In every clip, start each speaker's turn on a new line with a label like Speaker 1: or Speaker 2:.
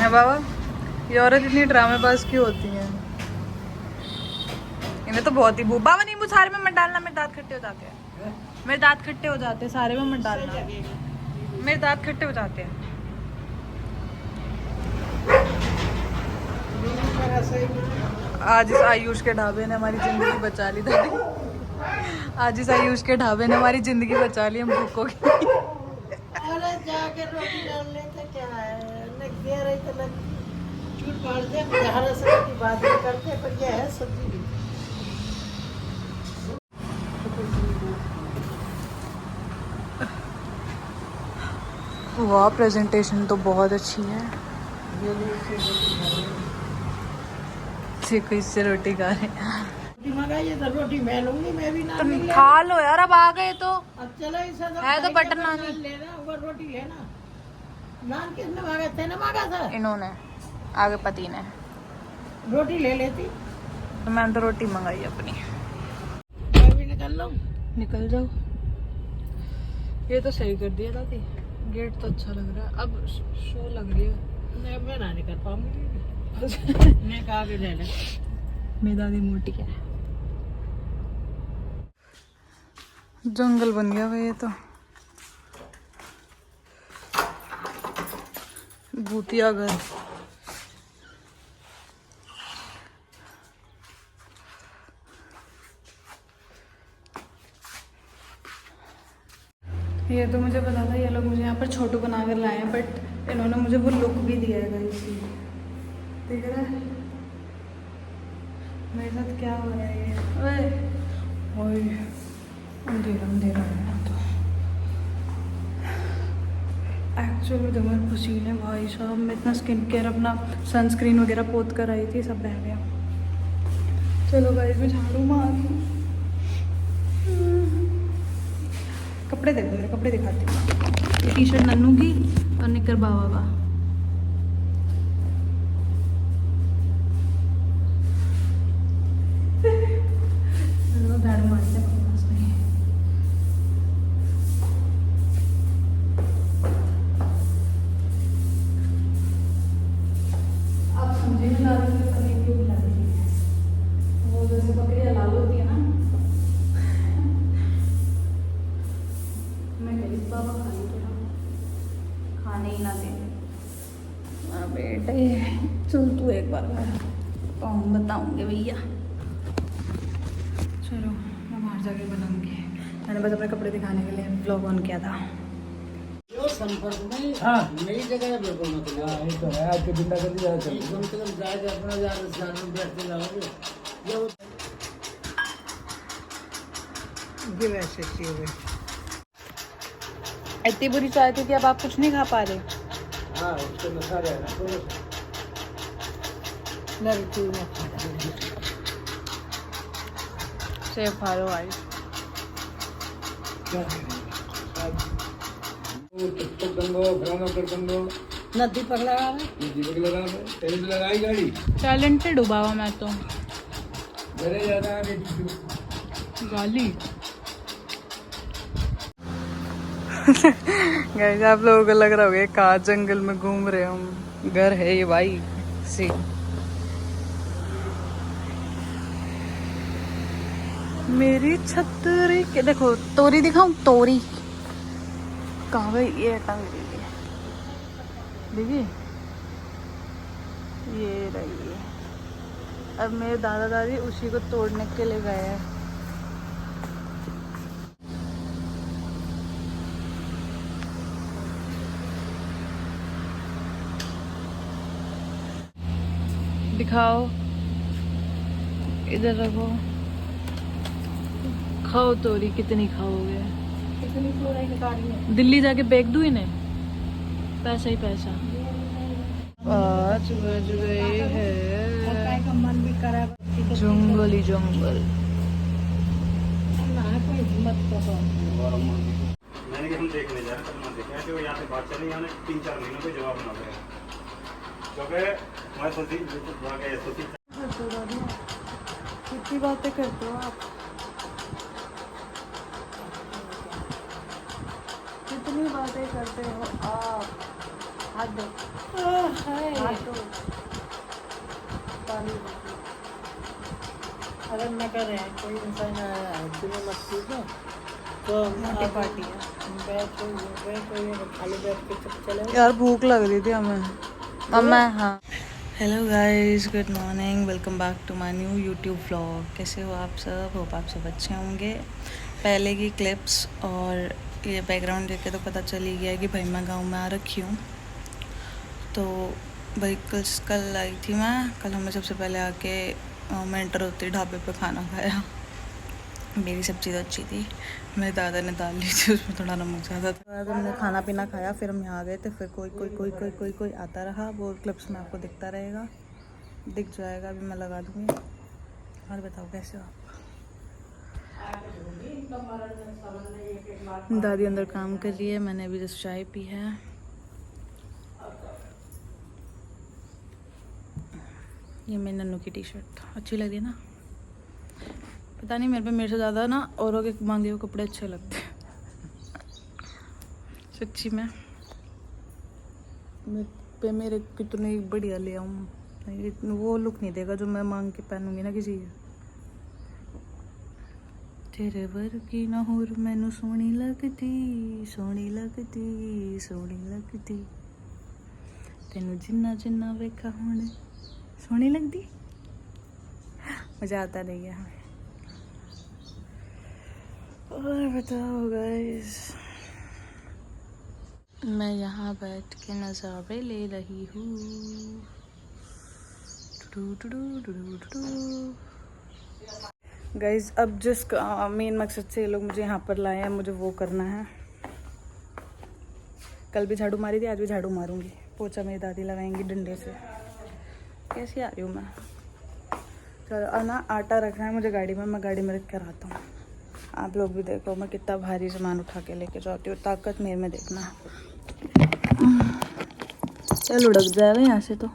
Speaker 1: है बाबा, ये औरत इतनी ड्रामेबाज क्यों होती है? इन्हें तो बहुत ही बाबा नींबू सारे में मत डालना, मेरे दांत खट्टे हो जाते हैं। मेरे दांत खट्टे हो जाते हैं, सारे में मत डालना, मेरे दांत खट्टे हो जाते हैं। आज इस आयुष के ढाबे ने हमारी जिंदगी बचा ली था। आज इस आयुष के ढाबे ने हमारी जिंदगी बचा ली, हम भूखों की।
Speaker 2: अरे जाके रोटी डालने का क्या है, लग दे रही तो लग झूठ मार दे, हरा सब्जी की बात नहीं करते, पर यह है सब्जी भी।
Speaker 1: वाह, प्रेजेंटेशन तो बहुत अच्छी है। देखो इससे रोटी खा रहे हैं।
Speaker 2: रोटी मंगाइए तो रोटी मैं लूंगी, मैं भी नान नहीं ले
Speaker 1: खा लो यार, अब आ गए तो।
Speaker 2: अब चलो इसे
Speaker 1: है तो बटर नान ही।
Speaker 2: लेना, वो रोटी लेना। नान किसने मांगा, तेने मांगा था?
Speaker 1: इन्होंने, आगे पति ने।
Speaker 2: रोटी ले लेती
Speaker 1: तो मैंने तो रोटी मंगाई अपनी।
Speaker 2: मैं भी निकल लूं।
Speaker 1: निकल जाओ। ये तो सही कर दिया दादी, गेट तो अच्छा लग रहा है। अब शो लग रही है।
Speaker 2: मैं ना निकल पाऊंगी। मैं कहा भी ले ले।
Speaker 1: मेरी दादी मोटी है। जंगल बन गया भाई, ये तो भूतिया घर। ये तो मुझे पता था, ये लोग मुझे यहाँ पर छोटू बना कर लाए हैं, बट इन्होंने मुझे वो लुक भी दिया है गाइस। देख रहा है मेरे साथ क्या हो रहा है ये? ओए ओए, अंधेरा अंधेरा है तो। एक्चुअली तो मेरे पसीने भाई साहब, मैं इतना स्किन केयर अपना सनस्क्रीन वगैरह पोत कर आई थी, सब रह गया। चलो गाइस, मैं झाड़ू मार दूँ। कपड़े देखो, मेरे कपड़े दिखाती हूँ। ये टी शर्ट नन्नू की और निकर बाबा का। झाड़ू मारते हैं, बस नहीं। आप समझे नहीं, लाल में पनीर क्यों खिला रही है? वो जैसे बकरियाँ लाल होती है ना। मैं गरीब बाबा खाने के खाने ही ना दे। हाँ बेटे, चल तू एक बार बताऊंगे भैया। चलो मैं बाहर जाके बनाऊंगी। मैंने बस अपने कपड़े दिखाने के लिए व्लॉग ऑन किया था।
Speaker 2: संपर्क में हाँ नई जगह है, बिल्कुल मतलब
Speaker 3: हाँ ये तो है, आज के बिंदा कर दिया चल
Speaker 2: कम से कम जाएगा अपना ज्यादा में बैठते जाओगे ये वैसे चीज है।
Speaker 1: इतनी बुरी चाय थी कि अब आप कुछ नहीं खा पा रहे।
Speaker 3: हाँ उसके नशा रहेगा थोड़ा सा।
Speaker 2: लड़की में
Speaker 1: सेब खा लो भाई।
Speaker 3: क्या दंगो भराना कर दंगो
Speaker 2: नदी पकड़ा है,
Speaker 3: दीपक लगा है, तेरे भी लगाई गाड़ी।
Speaker 1: टैलेंटेड हूँ बाबा मैं तो।
Speaker 3: मेरे ज्यादा आगे
Speaker 1: गाली। गाइस आप लोगों को लग रहा होगा कहाँ जंगल में घूम रहे हम। घर है ये भाई सी। मेरी छतरी के देखो, तोरी दिखाऊं? तोरी कहाँ गई? ये टंग गई है, देखिए ये रही है। अब मेरे दादा दादी उसी को तोड़ने के लिए गए हैं। दिखाओ, इधर रखो, खाओ तोरी। कितनी खाओगे?
Speaker 2: कितनी फ्लोराई निकाली है।
Speaker 1: दिल्ली जाके बेच दूँ इन्हें, पैसा ही पैसा। 5 बज गए हैं।
Speaker 2: का मन भी करा
Speaker 1: जंगल ही जंगल।
Speaker 2: कोई हिम्मत करो।
Speaker 4: मैंने कि हम देखने जा रहे हैं, देखा कि वो यहाँ से बात चली, यहाँ 3-4 महीनों को जवाब ना देगा, क्योंकि मैं सोची
Speaker 1: कितनी बातें करते हो आप, कितनी बातें करते हो आप।
Speaker 2: हाथ दो, हाथ दो, पानी दो। अगर न करे कोई इंसान बिना मस्ती को तो
Speaker 1: मोटी पार्टी है।
Speaker 2: बैठ खाली बैठ के चले।
Speaker 1: यार भूख लग रही थी हमें। अब मैं हाँ। Hello guys, good morning, welcome back to my new YouTube vlog. कैसे हो आप सब? होप आप सब अच्छे होंगे। पहले की क्लिप्स और ये बैकग्राउंड देख के तो पता चल ही गया कि भाई मैं गांव में आ रखी हूँ। तो भाई कल आई थी मैं। कल हमें सबसे पहले आके मैं एंटर होती ढाबे पे खाना खाया। मेरी सब्ज़ी तो अच्छी थी, मेरे दादा ने दाल ली थी, उसमें थोड़ा नमक ज़्यादा था। बाद हमने खाना पीना खाया, फिर हम यहाँ आ गए थे। फिर कोई आता रहा। वो क्लिप्स में आपको दिखता रहेगा, दिख जाएगा, अभी मैं लगा दूँगी। और बताओ कैसे हो आप? दादी अंदर काम कर रही है, मैंने अभी जस्ट चाय पी है। ये मेरी नन्नू की टी शर्ट अच्छी लगी ना? पता नहीं, मेरे से ज़्यादा ना औरों के मांगे हुए कपड़े अच्छे लगते हैं सच्ची में। मेरे कितने बढ़िया ले आऊँ, वो लुक नहीं देगा जो मैं मांग के पहनूंगी ना किसी। तेरे वर्गी ना होर मैनू सोहनी लगती, सोहनी लगती, सोहनी लगती, तेनू जिन्ना जिन्ना वेखा हुण सोहनी लगती। मज़ा आता नहीं है। और बताओ गाइस, मैं यहाँ बैठ के नज़ारे ले रही हूँ। गाइस, अब जिस मेन मकसद से ये लोग मुझे यहाँ पर लाए हैं, मुझे वो करना है। कल भी झाड़ू मारी थी, आज भी झाड़ू मारूंगी। पोछा मेरी दादी लगाएंगी डंडे से। कैसी आ रही हूँ मैं? चलो ना, आटा रखना है मुझे गाड़ी में, मैं गाड़ी में रख कर आता हूँ। आप लोग भी देखो मैं कितना भारी सामान उठा के लेके जाती हूँ। ताकत मेरे में देखना। चल उड़क जाएगा यहाँ से तो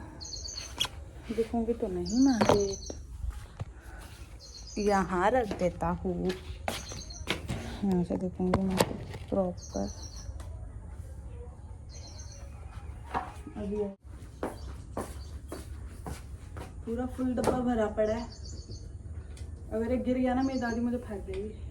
Speaker 1: दिखूंगी तो नहीं मैं। यहाँ रख देता हूँ, यहाँ से दिखूंगी मैं प्रॉपर। अभी पूरा फुल डब्बा भरा पड़ा है। अगर एक गिर गया ना, मेरी दादी मुझे फेंक देगी।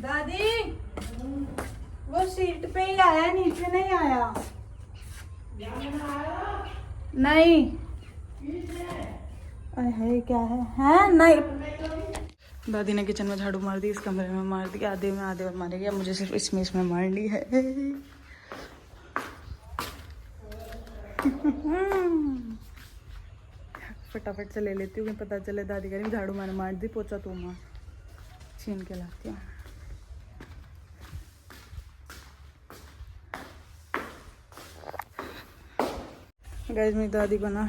Speaker 1: दादी, वो सीट पे ही आया, नीचे नहीं आया। नहीं, अरे क्या है? हैं नहीं। दादी ने किचन में झाड़ू मार दी, इस कमरे में मार दी, आधे में मारेगी। अब मुझे सिर्फ इसमें मारनी है। फटाफट से ले लेती हूँ, पता चले दादी कह रही झाड़ू मैंने मार दी, पोछा तू मार। छीन के लाती हूँ। गाइस, मेरी दादी को ना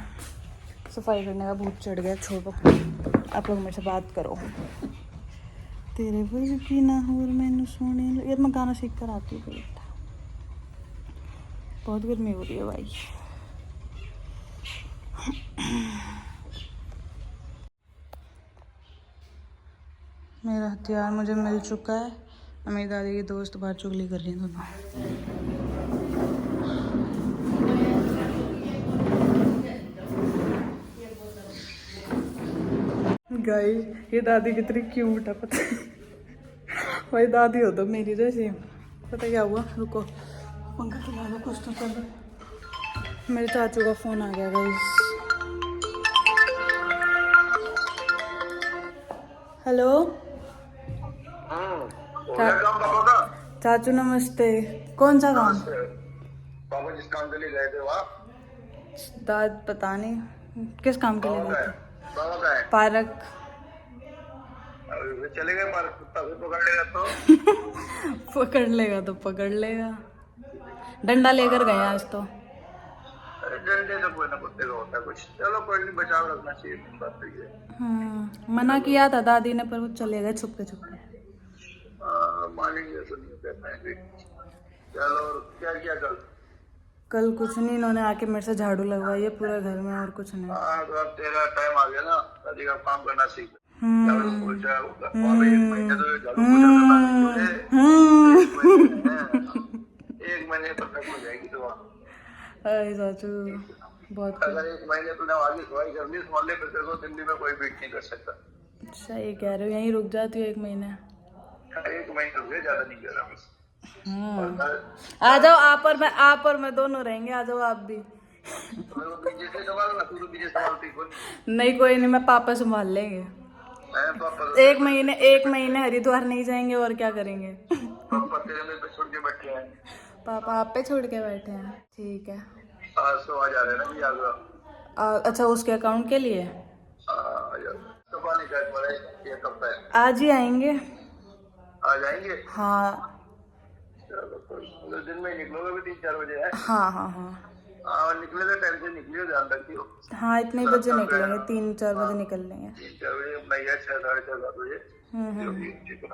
Speaker 1: सफाई करने का भूत चढ़ गया। छोड़ो, आप लोग मेरे से बात करो। तेरे वर्गी ना हो और मैनू सोने। यार मैं गाना सीख कर आती हूँ। बहुत गर्मी हो रही है भाई। मेरा हथियार मुझे मिल चुका है। मेरी दादी की दोस्त बाहर चुगली कर रही हैं दोनों। गाइस, ये दादी कितनी क्यूट है, पता है? भाई दादी हो तो मेरी जैसी। पता क्या हुआ? रुको, पंखा चला लो, कुछ तो कर। मेरे चाचू का फोन आ गया गाइस। हेलो चाचू, नमस्ते। कौन सा काम?
Speaker 5: बाबा जिस काम के लिए गए थे वहाँ।
Speaker 1: दाद पता नहीं किस काम के लिए गए थे।
Speaker 5: बाबा का है
Speaker 1: पार्क।
Speaker 5: अभी चले गए पार्क, कुत्ता भी पकड़ लेगा तो
Speaker 1: पकड़ लेगा तो पकड़ लेगा। डंडा लेकर गए आज तो।
Speaker 5: अरे डंडे से कोई ना कुत्ते का होता है कुछ। चलो कोई नहीं, बचाव रखना चाहिए, बात सही है।
Speaker 1: मना किया था दादी ने पर वो चले गए छुप के।
Speaker 5: मानेंगे तो नहीं कहना है। चलो और क्या किया
Speaker 1: कल कुछ नहीं, इन्होंने आके मेरे से झाड़ू लगवाई है पूरे घर में और कुछ नहीं।
Speaker 5: हाँ तो अब तेरा टाइम आ गया ना, दादी का काम करना सीख। झाड़ू पोछा और 1 महीने तो झाड़ू पोछा करना सीखे। 1 महीने परफेक्ट हो जाएगी तो।
Speaker 1: अरे चाचू बहुत
Speaker 5: अगर 1 महीने तूने आगे सफाई कर ली मोहल्ले पे, तेरे को दिल्ली में कोई बीट नहीं कर सकता।
Speaker 1: सही कह रहे हो, यहीं रुक जाती हो 1 महीने।
Speaker 5: 1 महीने हो गए, ज्यादा नहीं कर रहा बस।
Speaker 1: आ जाओ, आप और मैं दोनों रहेंगे। आ जाओ आप भी।
Speaker 5: पीछे से संभाल ना, तू तो पीछे संभालती कौन?
Speaker 1: नहीं कोई नहीं, मैं पापा संभाल लेंगे।
Speaker 5: पापा
Speaker 1: 1 महीने हरिद्वार नहीं जाएंगे और क्या करेंगे।
Speaker 5: पापा तेरे में पे छोड़ के बैठे हैं।
Speaker 1: पापा आप पे छोड़ के बैठे हैं, ठीक है।
Speaker 5: आज तो आ जा रहे हैं ना भी आगरा।
Speaker 1: अच्छा उसके अकाउंट के लिए
Speaker 5: आ जा तो पानी का पड़े ये कब है?
Speaker 1: आज ही आएंगे।
Speaker 5: आ जाएंगे।
Speaker 1: हाँ
Speaker 5: चलो कोई दिन में निकलोगे भी 3-4 बजे है?
Speaker 1: हाँ
Speaker 5: निकले तो टाइम से निकलियो, ध्यान रखियो।
Speaker 1: हाँ इतने बजे निकलेंगे, 3-4 बजे निकल लेंगे।
Speaker 5: 3-4 बजे अपना ये 6-6:30 बजे। ठीक है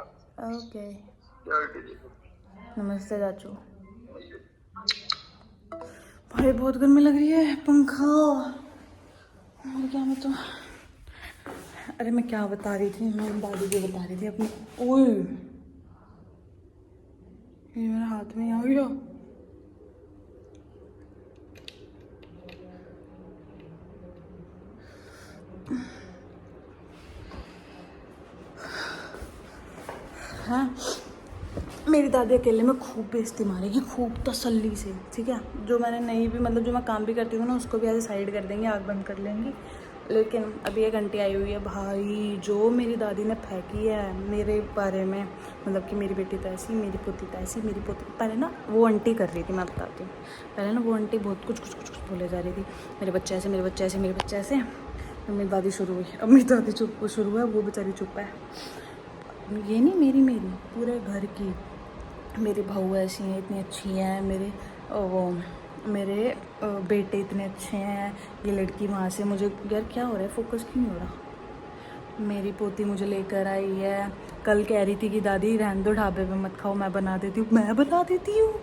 Speaker 1: ओके
Speaker 5: चलो ठीक है।
Speaker 1: नमस्ते चाचू। भाई बहुत गर्मी लग रही है, पंखा और क्या। मैं तो अरे मैं क्या बता रही थी, मैं दादी को बता रही थी अपनी। ओए ये मेरे हाथ में आ गया। हाँ मेरी दादी अकेले में खूब बेइज्जती मारेगी, खूब तसल्ली से, ठीक है। जो मैंने नहीं भी मतलब जो मैं काम भी करती हूँ ना उसको भी ऐसे साइड कर देंगे, आग बंद कर लेंगी। लेकिन अभी एक आंटी आई हुई है भाई, जो मेरी दादी ने फेंकी है मेरे बारे में, मतलब कि मेरी बेटी तो ऐसी, मेरी पोती तो ऐसी, मेरी पोती। पहले ना वो आंटी कर रही थी, मैं बताती हूँ। पहले ना वो आंटी बहुत कुछ बोले जा रही थी, मेरे बच्चे ऐसे, मेरे बच्चे ऐसे, मेरे बच्चे ऐसे। मेरी दादी शुरू हुई, अब मेरी दादी चुप शुरू है, वो बेचारी चुप है। ये नहीं मेरी पूरे घर की, मेरी बहू ऐसी हैं, इतनी अच्छी हैं, मेरे बेटे इतने अच्छे हैं, ये लड़की वहाँ से मुझे, यार क्या हो रहा है, फोकस क्यों नहीं हो रहा। मेरी पोती मुझे लेकर आई है, कल कह रही थी कि दादी रहने दो, ढाबे पे मत खाओ, मैं बना देती हूँ। मैं बना देती हूँ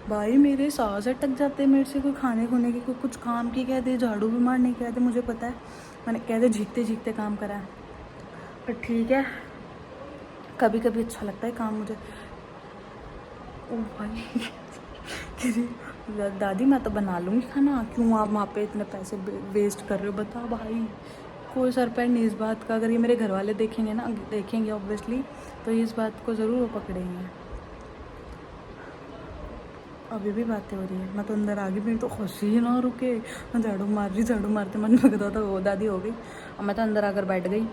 Speaker 1: भाई, मेरे सांस अटक जाते हैं मेरे से। कोई खाने खुने की, कोई कुछ काम की कह दे, झाड़ू भी मारने कह दे, मुझे पता है, मैंने कह दे झीकते काम करा है। पर ठीक है, कभी कभी अच्छा लगता है काम मुझे। ओ भाई दादी मैं तो बना लूँगी खाना, क्यों आप वहाँ पे इतने पैसे वेस्ट कर रहे हो, बताओ भाई। कोई सर पैर नहीं इस बात का। अगर ये मेरे घर वाले देखेंगे ऑब्वियसली, तो इस बात को ज़रूर वो पकड़ेंगे। अभी भी बातें हो रही है, मैं तो अंदर आ गई, मेरी तो खुशी ना रुके। मैं झाड़ू मारते मन लगता था वो दादी हो गई, और मैं तो अंदर आकर बैठ गई।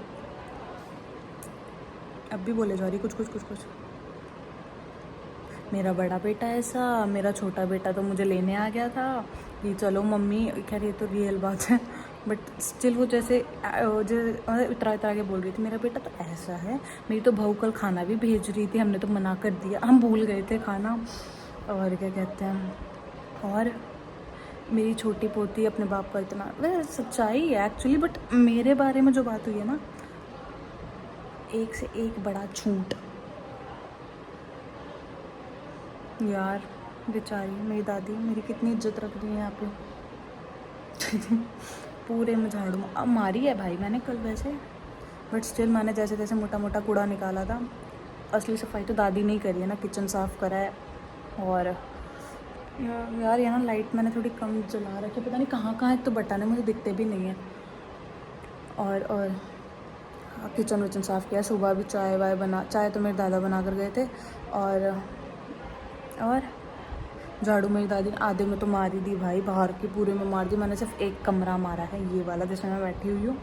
Speaker 1: अब भी बोले जा रही कुछ। मेरा बड़ा बेटा ऐसा, मेरा छोटा बेटा तो मुझे लेने आ गया था कि चलो मम्मी, खैर ये तो रियल बात है, बट स्टिल वो जैसे इतरा के बोल रही थी, मेरा बेटा तो ऐसा है। मेरी तो बहू कल खाना भी भेज रही थी, हमने तो मना कर दिया, हम भूल गए थे खाना। और क्या कहते हैं, और मेरी छोटी पोती अपने बाप का इतना, वह सच्चाई है एक्चुअली। बट मेरे बारे में जो बात हुई है ना, एक से एक बड़ा झूठ यार। बेचारी मेरी दादी मेरी कितनी इज्जत रख रही है यहाँ पे। पूरे में झाड़ू अब मारी है भाई मैंने कल वैसे, बट स्टिल मैंने जैसे तैसे मोटा कूड़ा निकाला था। असली सफाई तो दादी नहीं करी है ना, किचन साफ़ करा है। और यार यहाँ लाइट मैंने थोड़ी कम जला रखी है, पता नहीं कहाँ है, तो बटन है मुझे दिखते भी नहीं है। और किचन विचन साफ़ किया, सुबह भी चाय तो मेरे दादा बना कर गए थे। और झाड़ू मेरी दादी ने आधे में तो मार ही दी भाई, बाहर की पूरे में मार दी। मैंने सिर्फ एक कमरा मारा है, ये वाला जिसमें मैं बैठी हुई हूँ,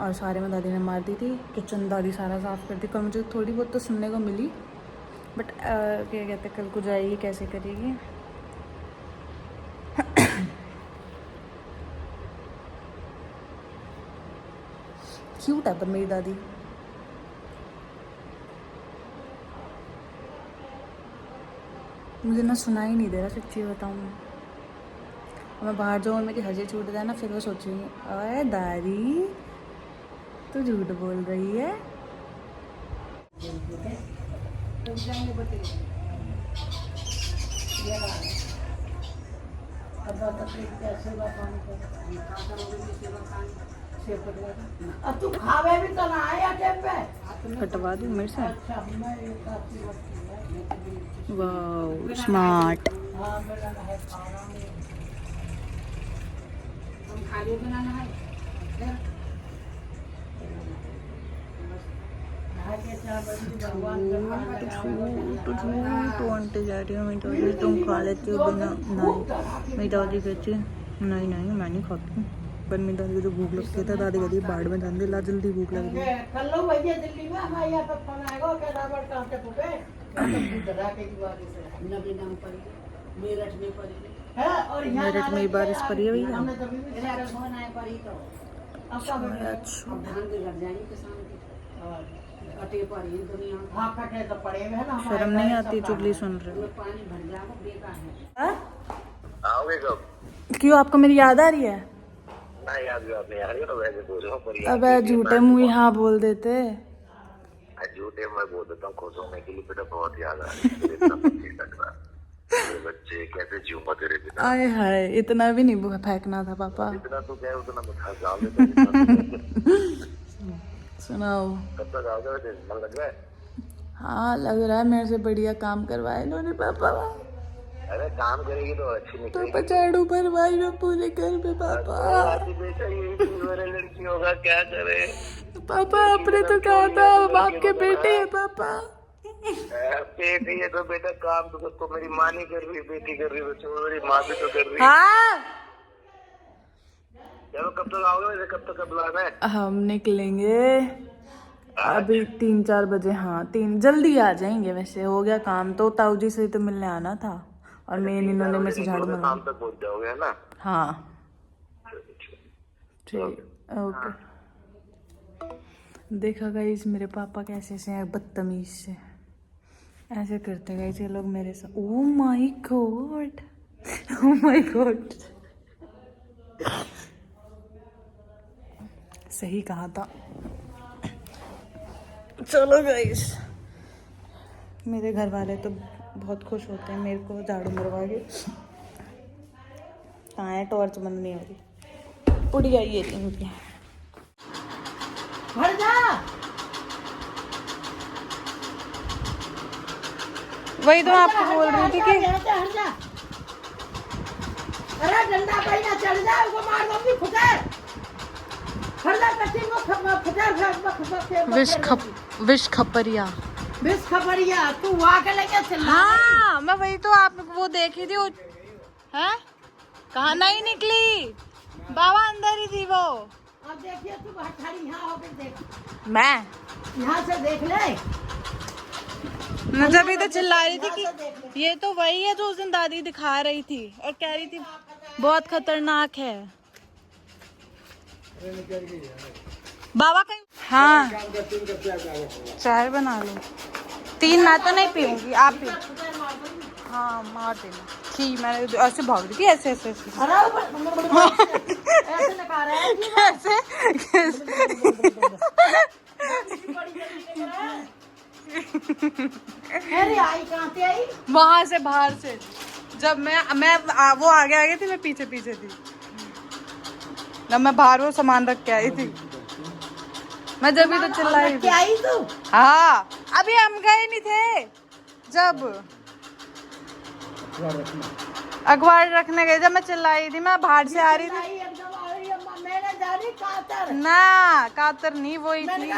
Speaker 1: और सारे में दादी ने मार दी थी। किचन दादी सारा साफ़ कर दी। कल मुझे थोड़ी बहुत तो सुनने को मिली, बट क्या कहते कल को जाएगी कैसे करेगी। क्यूट है पर मेरी दादी। मुझे ना सुनाई नहीं दे रहा, सच्ची बताऊँ। मैं बाहर जाऊँ और मेरी हंसी छूट जाए ना, फिर वो सोचूंगी अरे दादी तू झूठ बोल रही है।
Speaker 2: अब तू खावे भी तो ना आया टेप पे।
Speaker 1: कटवा दूँ मेरे से?
Speaker 2: अच्छा मैं एक आती वक्त
Speaker 1: वाह स्मार्ट।
Speaker 2: हाँ बनाना है खाना में। हम खाली बनाना है।
Speaker 1: तो आंटी जा रही है, मेरी दादी तुम खा लेती हो बिना? नहीं, मेरी दादी कहती नहीं नहीं मैं नहीं खाती। पर मेरी दादी को जो भूख लगती है दादी कहती है बाढ़ में जान दे, ला जल्दी भूख लग रही है।
Speaker 2: कल लो भैया दिल्ली में हमारे यहाँ पे फोन आएगा क्या रावण कहाँ से फूटे के दीवार से नबी नाम पर मेरठ में पड़ी है और यहाँ
Speaker 1: मेरठ में बारिश पड़ी है भैया।
Speaker 2: हमने कभी भी फोन आए पड़ी तो अब का अब धान के लग जाएंगे किसान के और कटे पड़ी दुनिया। हाँ कटे तो पड़े हुए हैं ना।
Speaker 1: शर्म नहीं आती चुगली सुन रहे
Speaker 2: पानी भर जाएगा बेकार है।
Speaker 5: आओगे कब?
Speaker 1: क्यों आपको मेरी याद आ रही है?
Speaker 5: ना याद नहीं आ रही तो वैसे बोल रहा हूँ पर
Speaker 1: अब झूठे मुँह हाँ बोल देते।
Speaker 5: झूठे मैं बोल देता हूँ खुश होने के लिए। बेटा बहुत याद आ रही है, इतना पच्चीस लग रहा है। बच्चे कैसे जीऊंगा तेरे बिना?
Speaker 1: आए हाय इतना भी नहीं फेंकना था पापा।
Speaker 5: जितना तू कहे उतना मैं खा डाल देता।
Speaker 1: सुनाओ।
Speaker 5: कब तक आओगे वैसे? मन लग रहा है?
Speaker 1: हाँ लग रहा है, मेरे से बढ़िया काम करवाए इन्होंने पापा।
Speaker 5: अरे काम करेगी तो अच्छी निकलेगी।
Speaker 1: पापा झाड़ू भरवाई ना पूरे घर में पापा।
Speaker 5: बेटा यही मेरे लड़की होगा, क्या करे?
Speaker 1: पापा आपने तो कहा था हम आपके बेटे हैं पापा।
Speaker 5: बेटी है तो बेटा काम तो मेरी माँ नहीं कर रही, बेटी कर रही है, मेरी माँ भी तो कर रही है।
Speaker 1: हाँ
Speaker 5: चलो कब तक आओगे वैसे? कब तक कब लाना है?
Speaker 1: हम निकलेंगे अभी 3-4 बजे। हाँ 3 जल्दी आ जाएंगे। वैसे हो गया काम तो ताऊ जी से तो मिलने आना था और मेन इन्होंने मेरे से झाड़ू
Speaker 5: शाम तक पहुंच जाओगे है ना?
Speaker 1: हाँ ठीक ओके। देखा गाइस मेरे पापा कैसे से हैं, बदतमीज से ऐसे करते गाइस ये लोग मेरे साथ। Oh my God, oh my God, सही कहा था। चलो गाइस मेरे घर वाले तो बहुत खुश होते हैं मेरे को झाड़ू मरवा के। कहाँ है टॉर्च? बंद नहीं हो रही। उड़ी आई ये इनकी।
Speaker 2: भर जा।
Speaker 1: वही तो मैं आपको बोल रही थी कि
Speaker 2: हट जा। अरे डंडा कहीं ना चढ़ जाए, उसको मार दो भी फुटे। हट जा कच्ची को फुटे।
Speaker 1: विश खपरिया।
Speaker 2: विश खपरिया तू वहाँ के लेके चिल्ला।
Speaker 1: हाँ मैं वही तो आप वो देखी थी। हैं कहाँ नहीं निकली? बाबा अंदर ही थी वो।
Speaker 2: अब देखिए तू हथाड़ी यहाँ हो गई, देख
Speaker 1: मैं
Speaker 2: यहाँ से देख ले।
Speaker 1: मैं जब भी तो चिल्ला रही थी कि ये तो वही है जो उस दिन दादी दिखा रही थी और कह रही थी बहुत खतरनाक है। बाबा कहीं। हाँ चाय बना लो। 3 मैं तो नहीं पीऊंगी, आप पी। हाँ मार देना। ठीक मैंने ऐसे भाग रही थी ऐसे ऐसे ऐसे
Speaker 2: ऐसे लगा रहा है
Speaker 1: कैसे
Speaker 2: अरे आई कहाँ से आई?
Speaker 1: वहां से बाहर से। जब मैं वो आगे आगे थी, मैं पीछे पीछे थी। जब मैं बाहर वो सामान रख के आई थी, मैं जब भी तो चिल्लाई थी।
Speaker 2: आई तू?
Speaker 1: हाँ अभी हम गए नहीं थे जब अखबार रखने गए, जब मैं चिल्लाई थी। मैं बाहर से आ रही थी ना, कातर नहीं वही थी।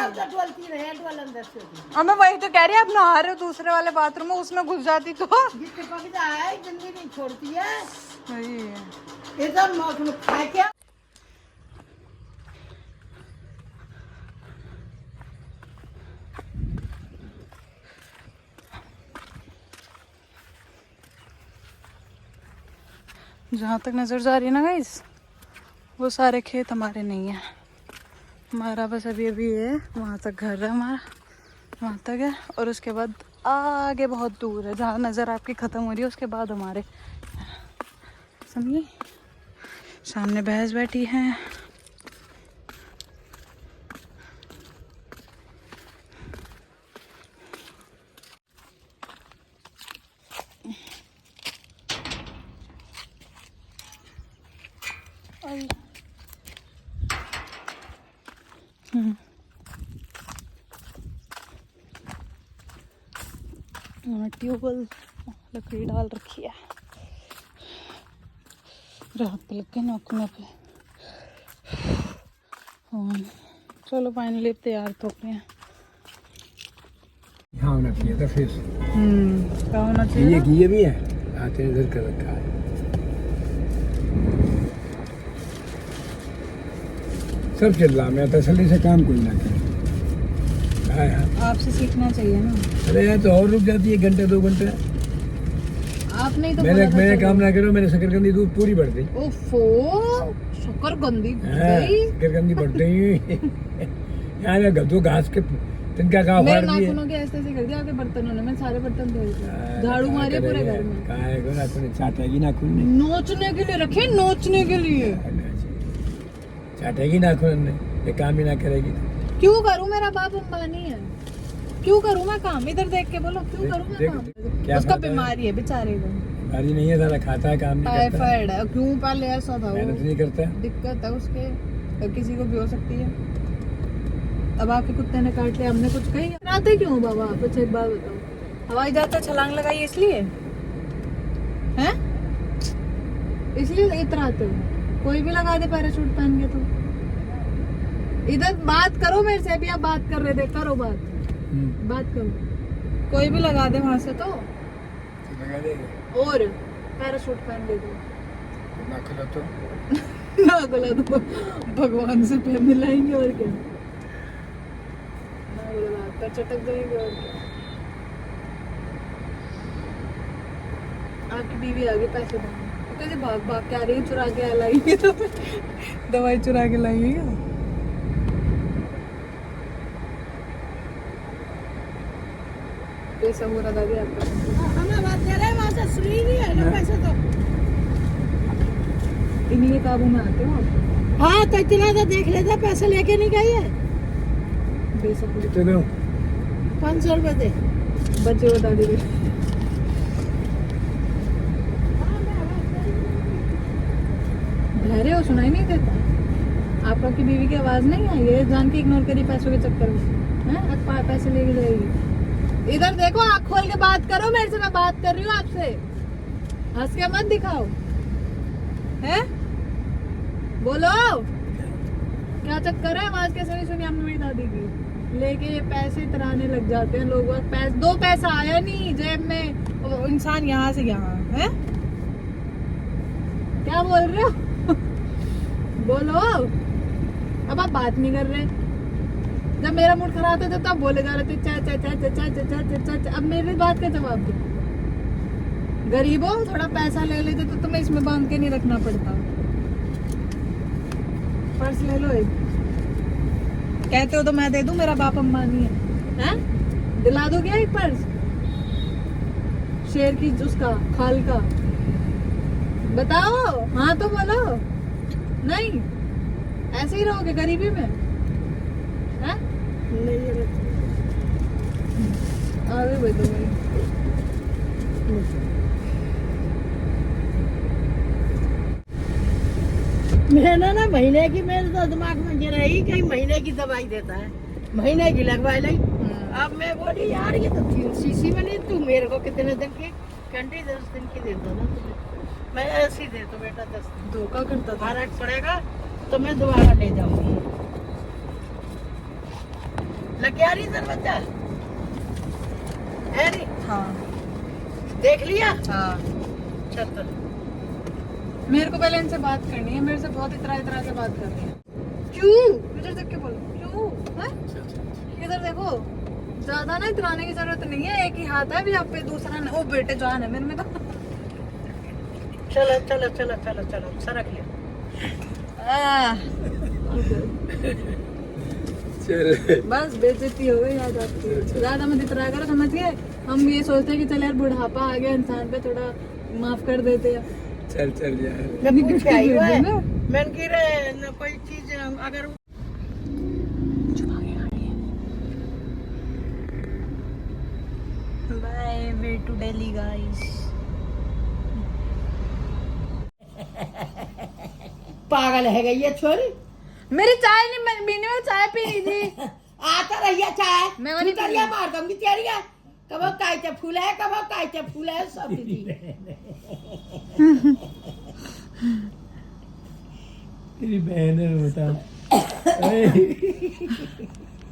Speaker 1: और मैं वही तो कह रही, अब नहा रहे हो दूसरे वाले बाथरूम में, उसमें घुस जाती तो
Speaker 2: जिंदगी नहीं छोड़ती है।
Speaker 1: वही है।
Speaker 2: इधर मौसम खाए क्या? जहाँ तक नजर जा रही है ना गाइस, वो सारे खेत हमारे नहीं है,
Speaker 1: हमारा बस अभी अभी है, वहाँ तक घर है हमारा, वहाँ तक है। और उसके बाद आगे बहुत दूर है, जहाँ नज़र आपकी ख़त्म हो रही है उसके बाद हमारे, समझी। सामने भैंस बैठी है। ट्यूबवेल लकड़ी डाल रखी है, रात पे लग के नौकने पे। हाँ चलो फाइनली अब तैयार तो हो गए हैं।
Speaker 3: यहाँ होना चाहिए था फिर।
Speaker 1: क्या होना चाहिए था?
Speaker 3: ये भी है, आते हैं इधर कर रखा है। सब चल रहा, मैं तसल्ली से काम कोई ना करे। हाँ हाँ,
Speaker 1: आपसे सीखना चाहिए ना।
Speaker 3: अरे यार तो और रुक जाती है, घंटे 2 घंटे।
Speaker 1: आपने ही तो
Speaker 3: मैंने काम ना करो, मैंने शकरकंदी दूध पूरी बढ़ गई।
Speaker 1: ओफो, शकरकंदी
Speaker 3: हाँ, शकरकंदी बढ़ गई। यार गधो घास के तिनका का फाड़ दिए।
Speaker 1: नाखूनों के ऐसे कर दिया, आपके बर्तनों ने, मैं सारे बर्तन धोए थे, झाड़ू मारे पूरे घर में।
Speaker 3: काहे को नाखून चाटेगी, नाखून ने
Speaker 1: नोचने के लिए रखे, नोचने के लिए।
Speaker 3: चाटेगी नाखून ने, ये काम ही ना करेगी।
Speaker 1: क्यों करूं, मेरा बाप अंबानी है, क्यों करूं मैं काम? इधर देख के बोलो, क्यों करूं मैं काम? उसका बीमारी है बेचारे को,
Speaker 3: बीमारी नहीं है, सारा खाता है, काम नहीं करता।
Speaker 1: टाइफाइड है। क्यों पहले ऐसा था,
Speaker 3: मेहनत नहीं करता,
Speaker 1: दिक्कत है उसके, तो किसी को भी हो सकती है। अब आपके कुत्ते ने काट लिया, हमने कुछ कही? आते क्यों बाबा आप? अच्छा एक बात बताओ, हवाई जहाज पे छलांग लगाई इसलिए हैं? इसलिए इतराते हो? कोई भी लगा दे पैराशूट पहन के तो। इधर बात करो मेरे से, अभी आप बात कर रहे थे, करो बात करो। कोई भी लगा दे वहां से तो
Speaker 3: लगा देगा।
Speaker 1: और पैराशूट पहन दे दो
Speaker 3: ना खुला तो
Speaker 1: ना गला तो भगवान से पे मिलाएंगे और क्या, ना गला पर चटक जाएंगे और क्या। आपकी बीवी आ गई पैसे देने, तो कैसे भाग भाग के आ रही है, चुरा के लाई है तो दवाई चुरा के लाई है। पैसा हो रहा दादी आपका,
Speaker 2: हमें बात दे रहे हैं, वहाँ से सुनी नहीं है ना पैसे तो।
Speaker 1: इन्हीं के काबू में आते हो आप।
Speaker 2: हाँ तो इतना तो देख लेते, पैसे लेके नहीं गई है।
Speaker 1: बेसब्री
Speaker 3: कितने दो?
Speaker 2: 500 रुपए दे।
Speaker 1: बच्चे बता दे। बहरे हो, सुनाई नहीं देता? आपका की बीवी की आवाज नहीं आई है, जान के इग्नोर करी पैसों के चक्कर में, हैं? पैसे लेके जाएगी। इधर देखो, आँख खोल के बात करो मेरे से, मैं बात कर रही हूँ आपसे, हंस के मत दिखाओ, हैं? बोलो क्या चक्कर है? आवाज कैसे नहीं सुनी आपने मेरी दादी की? लेके ये पैसे इतराने लग जाते हैं लोग, दो पैसा आया नहीं जेब में, इंसान यहाँ से यहाँ है। क्या बोल रहे हो? बोलो, अब आप बात नहीं कर रहे। जब मेरा मूड खराब था तब बोले जा रहे थे चा चा चा चा चा चा चा चा चा। अब मेरी बात का जवाब दो। गरीबों, थोड़ा पैसा ले लेते तो तुम्हें इसमें बांध के नहीं रखना पड़ता। पर्स ले लो एक, कहते हो तो मैं दे दूं, मेरा बाप अंबानी है? दिला दो क्या एक पर्स? शेर की उसका खाल का, बताओ। हाँ तो बोलो, नहीं ऐसे ही रहोगे गरीबी में, हैं?
Speaker 2: नहीं
Speaker 1: आगे बढ़ो भाई।
Speaker 2: मैंने ना महीने की, मेरे तो दिमाग में गिरा ही कहीं महीने की दवाई देता है, महीने की लगवाई लाई। अब मैं बोली यार ये तो 3 शीशी बनी, तू मेरे को कितने दिन की? 10 दिन की देता ना तुम्हें, मैं ऐसे ही दे दो बेटा 10 दिन,
Speaker 1: धोखा करता था।
Speaker 2: फर्क पड़ेगा तो मैं दोबारा ले जाऊंगी। लग गया नहीं दरवाजा है नी?
Speaker 1: हाँ
Speaker 2: देख लिया?
Speaker 1: हाँ।
Speaker 2: चल
Speaker 1: मेरे को पहले इनसे बात करनी है, मेरे से बहुत इतरा से बात कर रही है। क्यों? इधर देख के बोलो, क्यों? इधर देखो, ज्यादा ना इतराने की जरूरत नहीं है, एक ही हाथ है, अभी आप पे दूसरा न, ओ बेटे जान है मेरे में तो।
Speaker 2: चलो चलो चलो चलो चलो सरक लिया।
Speaker 3: चल
Speaker 1: बस बेइज्जती हो गई याद आपकी। ज्यादा मत इतरा करो, समझ गए। हम ये सोचते हैं कि चल यार बुढ़ापा आ गया इंसान पे, थोड़ा माफ कर देते हैं।
Speaker 3: चल चल यार।
Speaker 2: मैं पूछ के आई हुआ है
Speaker 1: ना?
Speaker 2: मैंने कह रहे न कोई चीज अगर
Speaker 1: by, way to Delhi guys.
Speaker 2: पागल है गई ये छोरी
Speaker 1: मेरी चाय नहीं, मैंने में चाय पीनी थी।
Speaker 2: आता रहिए चाय
Speaker 1: मैं वाली
Speaker 2: तरिया मार दूंगी तेरिया कब कायचे फूल है कब कायचे फूल है सब दीदी
Speaker 3: तेरी बहन है बता।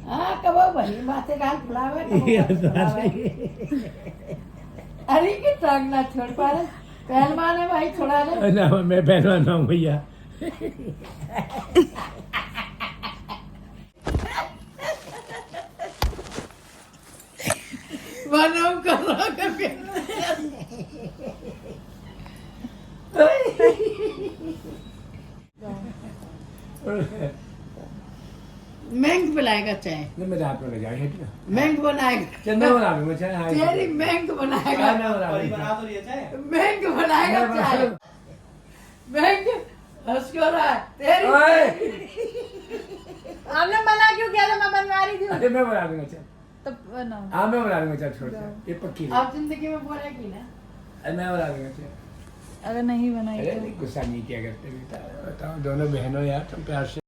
Speaker 2: हाँ कब भाई माथे गाल फुलावे अरे की टांग ना छोड़ पा रहे पहलवान है भाई छोड़ा दे
Speaker 3: ना मैं पहलवान हूँ भैया।
Speaker 2: बनाओ कर रहा करके महंग पिलाएगा चाय
Speaker 3: नहीं मैं रात में ले जाएंगे ठीक है।
Speaker 2: महंग बनाएगा
Speaker 3: चल मैं बना दूंगा चाय। हाँ
Speaker 2: तेरी महंग बनाएगा
Speaker 3: मैं बना दूंगा।
Speaker 4: तो ये चाहे
Speaker 2: महंग बनाएगा चाय महंग हंस क्यों रहा है तेरी
Speaker 1: आपने मना क्यों किया था? मैं बनवा रही थी।
Speaker 3: अरे मैं बना दूंगा चाय।
Speaker 1: तब बनाओ।
Speaker 3: हाँ मैं बना दूंगा चाय छोड़ दे ये पक्की है।
Speaker 2: आप जिंदगी में बोलेगी ना
Speaker 3: अरे मैं बना दूंगा चाय।
Speaker 1: अगर नहीं बनाई
Speaker 3: अरे
Speaker 1: तो
Speaker 3: नहीं गुस्सा नहीं किया करते बेटा। बताओ दोनों बहनों यार तुम प्यार से